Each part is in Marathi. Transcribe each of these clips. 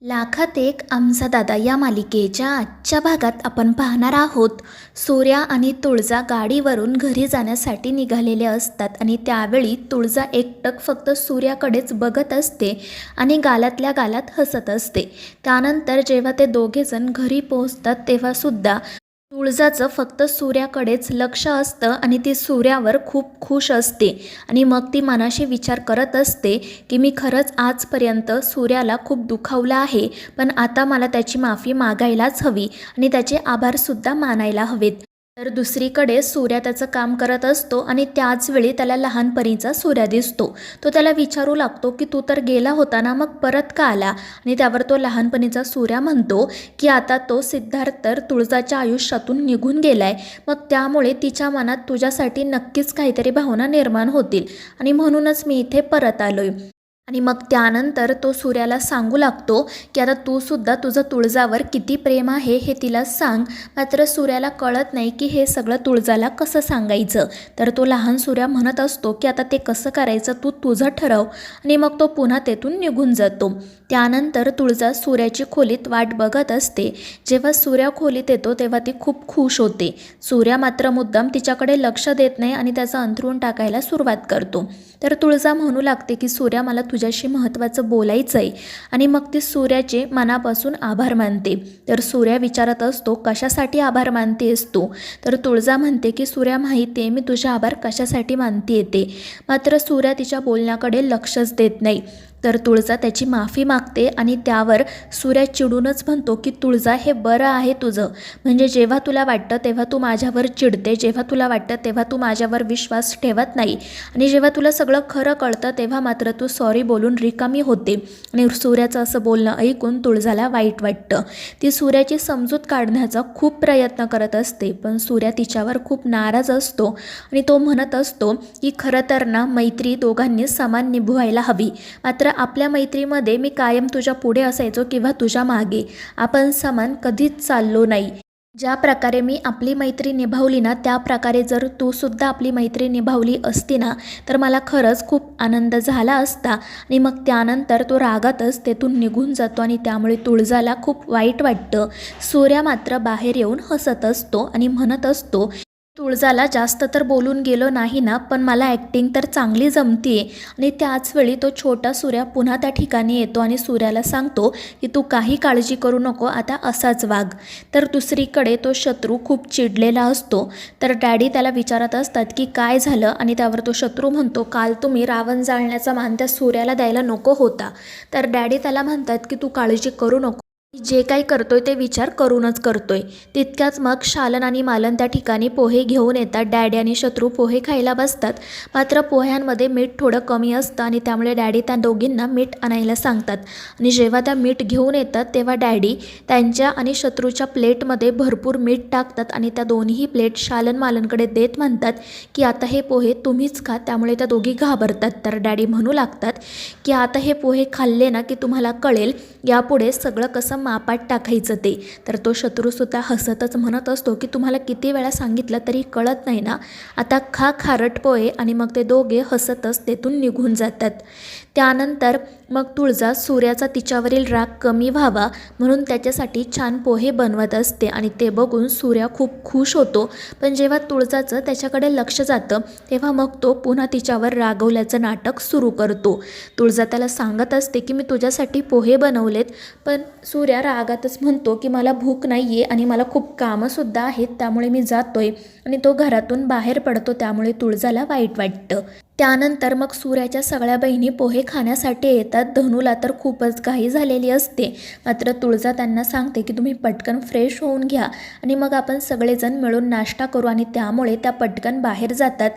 लाखात एक आमचा दादा या मालिकेच्या आजच्या भागात आपण पाहणार आहोत. सूर्या आणि तुळजा गाडीवरून घरी जाण्यासाठी निघालेले असतात आणि त्यावेळी तुळजा एकटक फक्त सूर्याकडेच बघत असते आणि गालातल्या गालात हसत असते. त्यानंतर जेव्हा ते दोघेजण घरी पोहोचतात तेव्हा सुद्धा तुळजाचं फक्त सूर्याकडेच लक्ष असतं आणि ती सूर्यावर खूप खुश असते आणि मग ती मनाशी विचार करत असते की मी खरंच आजपर्यंत सूर्याला खूप दुखावलं आहे, पण आता मला त्याची माफी मागायलाच हवी आणि त्याचे आभारसुद्धा मानायला हवेत. तर दुसरीकडे सूर्या त्याचं काम करत असतो आणि त्याचवेळी त्याला लहानपणीचा सूर्या दिसतो. तो त्याला विचारू लागतो की तू तर गेला होता ना, मग परत का आला? आणि त्यावर तो लहानपणीचा सूर्या म्हणतो की आता तो सिद्धार्थ तर तुळजाच्या आयुष्यातून निघून गेलाय, मग त्यामुळे तिच्या मनात तुझ्यासाठी नक्कीच काहीतरी भावना निर्माण होतील आणि म्हणूनच मी इथे परत आलोय. आणि मग त्यानंतर तो सूर्याला सांगू लागतो की आता तू सुद्धा तुझं तुळजावर किती प्रेम आहे हे तिला सांग. मात्र सूर्याला कळत नाही की हे सगळं तुळजाला कसं सांगायचं. तर तो लहान सूर्या म्हणत असतो की आता ते कसं करायचं तू तुझं ठरव आणि मग तो पुन्हा तेथून निघून जातो. त्यानंतर तुळजा सूर्याची खोलीत वाट बघत असते. जेव्हा सूर्या खोलीत येतो तेव्हा ती खूप खुश होते. सूर्या मात्र मुद्दाम तिच्याकडे लक्ष देत नाही आणि त्याचं अंथरूण टाकायला सुरुवात करतो. तर तुळजा म्हणू लागते की सूर्या मला तुझ्याशी महत्त्वाचं बोलायचं आहे आणि मग ती सूर्याचे मनापासून आभार मानते. तर सूर्या विचारत असतो कशासाठी आभार मानतेस तू? तर तुळजा म्हणते की सूर्या माहिती आहे मी तुझे आभार कशासाठी मानते येते. मात्र सूर्या तिच्या बोलण्याकडे लक्षच देत नाही. तर तुळजा त्याची माफी मागते आणि त्यावर सूर्या चिडूनच म्हणतो की तुळजा हे बरं आहे तुझं, म्हणजे जेव्हा तुला वाटतं तेव्हा तू माझ्यावर चिडते, जेव्हा तुला वाटतं तेव्हा तू माझ्यावर विश्वास ठेवत नाही आणि जेव्हा तुला सगळं खरं कळतं तेव्हा मात्र तू सॉरी बोलून रिकामी होते. आणि सूर्याचं असं बोलणं ऐकून तुळजाला वाईट वाटतं. ती सूर्याची समजूत काढण्याचा खूप प्रयत्न करत असते, पण सूर्या तिच्यावर खूप नाराज असतो आणि तो म्हणत असतो की खरं तर ना मैत्री दोघांनी समान निभवायला हवी. मात्र आपल्या मैत्रीमध्ये मी कायम तुझ्या पुढे असायचो किंवा तुझ्या मागे, आपण समान कधीच चाललो नाही. ज्या प्रकारे मी आपली मैत्री निभावली ना त्या प्रकारे जर तू सुद्धा आपली मैत्री निभावली असती ना तर मला खरंच खूप आनंद झाला असता. आणि मग त्यानंतर तो रागातच तेथून निघून जातो आणि त्यामुळे तुळजाला खूप वाईट वाटतं. सूर्या मात्र बाहेर येऊन हसत असतो आणि म्हणत असतो तुळजाला जास्त तर बोलून गेलो नाही ना, पण मला ॲक्टिंग तर चांगली जमतीये. आणि त्याचवेळी तो छोटा सूर्या पुन्हा त्या ठिकाणी येतो आणि सूर्याला सांगतो की तू काही काळजी करू नको, आता असाच वाग. तर दुसरीकडे तो शत्रू खूप चिडलेला असतो. तर डॅडी त्याला विचारत असतात की काय झालं आणि त्यावर तो शत्रू म्हणतो काल तुम्ही रावण जाळण्याचा मान त्या सूर्याला द्यायला नको होता. तर डॅडी त्याला म्हणतात की तू काळजी करू नको, जे काही करतोय ते विचार करूनच करतोय. तितक्याच मग शालन आणि मालन त्या ठिकाणी पोहे घेऊन येतात. डॅडी आणि शत्रू पोहे खायला बसतात. मात्र पोह्यांमध्ये मीठ थोडं कमी असतं आणि त्यामुळे डॅडी त्या दोघींना मीठ आणायला सांगतात. आणि जेव्हा त्या मीठ घेऊन येतात तेव्हा डॅडी त्यांच्या आणि शत्रूच्या प्लेटमध्ये भरपूर मीठ टाकतात आणि त्या दोन्ही प्लेट शालन मालनकडे देत म्हणतात की आता हे पोहे तुम्हीच खा. त्यामुळे त्या दोघी घाबरतात. तर डॅडी म्हणू लागतात की आता हे पोहे खाल्ले ना की तुम्हाला कळेल यापुढे सगळं कसं मापात टाकायचं ते. तर तो शत्रूसुद्धा हसतच म्हणत असतो की तुम्हाला किती वेळा सांगितलं तरी कळत नाही ना, आता खा खारट पोहे. आणि मग ते दोघे हसतच तेथून निघून जातात. त्यानंतर मग तुळजा सूर्याचा तिच्यावरील राग कमी व्हावा म्हणून त्याच्यासाठी छान पोहे बनवत असते आणि ते बघून सूर्या खूप खुश होतो. पण जेव्हा तुळजाचं त्याच्याकडे लक्ष जातं तेव्हा मग तो पुन्हा तिच्यावर रागवल्याचं नाटक सुरू करतो. तुळजा त्याला सांगत असते की मी तुझ्यासाठी पोहे बनवलेत, पण सूर्या रागातच म्हणतो की मला भूक नाही आहे आणि मला खूप कामंसुद्धा आहेत त्यामुळे मी जातोय. आणि तो घरातून बाहेर पडतो. त्यामुळे तुळजाला वाईट वाटतं. त्यानंतर मग सूर्याच्या सगळ्या बहिणी पोहे खाण्यासाठी येतात. धनूला तर खूपच घाई झालेली असते. मात्र तुळजा त्यांना सांगते की तुम्ही पटकन फ्रेश होऊन घ्या आणि मग आपण सगळेजण मिळून नाश्ता करू. आणि त्यामुळे त्या पटकन बाहेर जातात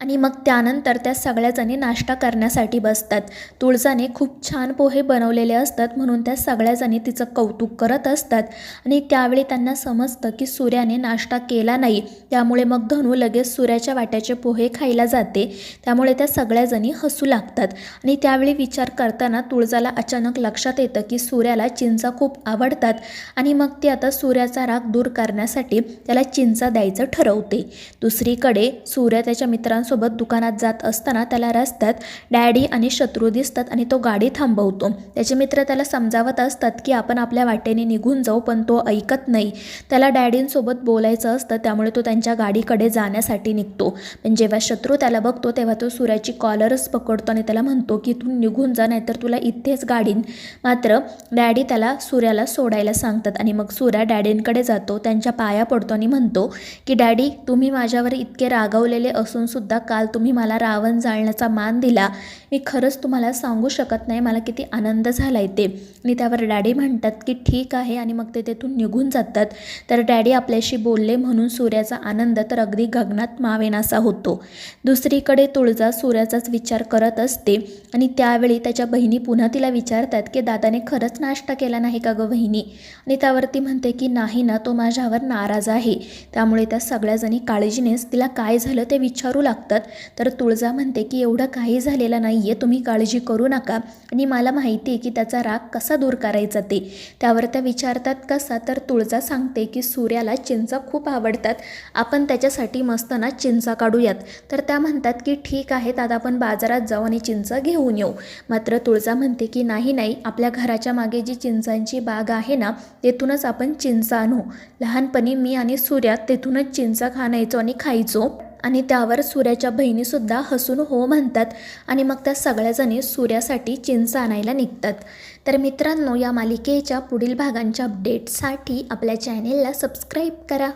आणि मग त्यानंतर त्या सगळ्याजणी नाश्ता करण्यासाठी बसतात. तुळजाने खूप छान पोहे बनवलेले असतात म्हणून त्या सगळ्याजणी तिचं कौतुक करत असतात. आणि त्यावेळी त्यांना समजतं की सूर्याने नाश्ता केला नाही, त्यामुळे मग धनू लगेच सूर्याच्या वाट्याचे पोहे खायला जाते. त्यामुळे त्या सगळ्याजणी हसू लागतात. आणि त्यावेळी विचार करताना तुळजाला अचानक लक्षात येतं की सूर्याला चिंचा खूप आवडतात आणि मग ती आता सूर्याचा राग दूर करण्यासाठी त्याला चिंचा द्यायचं ठरवते. दुसरीकडे सूर्या त्याच्या मित्रांसोबत मित्रांसोबत दुकानात जात असताना त्याला रस्त्यात डॅडी आणि शत्रू दिसतात आणि तो गाडी थांबवतो. त्याचे मित्र त्याला समजावत असतात की आपण आपल्या वाटेने निघून जाऊ, पण तो ऐकत नाही. त्याला डॅडींसोबत बोलायचं असतं, त्यामुळे तो त्यांच्या गाडीकडे जाण्यासाठी निघतो. पण जेव्हा शत्रू त्याला बघतो तेव्हा तो सूर्याची कॉलरच पकडतो आणि त्याला म्हणतो की तू निघून जा, नाहीतर तुला इथेच गाडीन. मात्र डॅडी त्याला सूर्याला सोडायला सांगतात आणि मग सूर्या डॅडींकडे जातो, त्यांच्या पाया पडतो आणि म्हणतो की डॅडी, तुम्ही माझ्यावर इतके रागावलेले असूनसुद्धा काल तुम्ही मला रावण जाळण्याचा मान दिला. मी खरंच तुम्हाला सांगू शकत नाही मला किती आनंद झाला आहे ते. आणि त्यावर डॅडी म्हणतात की ठीक आहे आणि मग ते तेथून निघून जातात. तर डॅडी आपल्याशी बोलले म्हणून सूर्याचा आनंद तर अगदी गगनात मावेनासा होतो. दुसरीकडे तुळजा सूर्याचाच विचार करत असते आणि त्यावेळी त्याच्या बहिणी पुन्हा तिला विचारतात की दादाने खरंच नाश्ता केला नाही का गं वहिनी? आणि त्यावरती म्हणते की नाही ना, तो माझ्यावर नाराज आहे. त्यामुळे त्या सगळ्याजणी काळजीनेच तिला काय झालं ते विचारू लागतात. तर तुळजा म्हणते की एवढं काही झालेलं नाही आहे, तुम्ही काळजी करू नका आणि मला माहिती आहे की त्याचा राग कसा दूर करायचा ते. त्यावर त्या विचारतात कसा? तर तुळजा सांगते की सूर्याला चिंचा खूप आवडतात, आपण त्याच्यासाठी मस्त ना चिंचा काढूयात. तर त्या म्हणतात की ठीक आहे दादा, आपण बाजारात जाऊ आणि चिंचा घेऊन येऊ. मात्र तुळजा म्हणते की नाही, आपल्या घराच्या मागे जी चिंचांची बाग आहे ना, तेथूनच आपण चिंचा आणू. लहानपणी मी आणि सूर्या तेथूनच चिंचा खाण्याचो आणि खायचो. आणि त्यावर सूर्याच्या बहिणीसुद्धा हसून हो म्हणतात आणि मग त्या सगळ्याजणी सूर्यासाठी चिंच आणायला निघतात. तर मित्रांनो, या मालिकेच्या पुढील भागांच्या अपडेटसाठी आपल्या चॅनेलला सबस्क्राईब करा.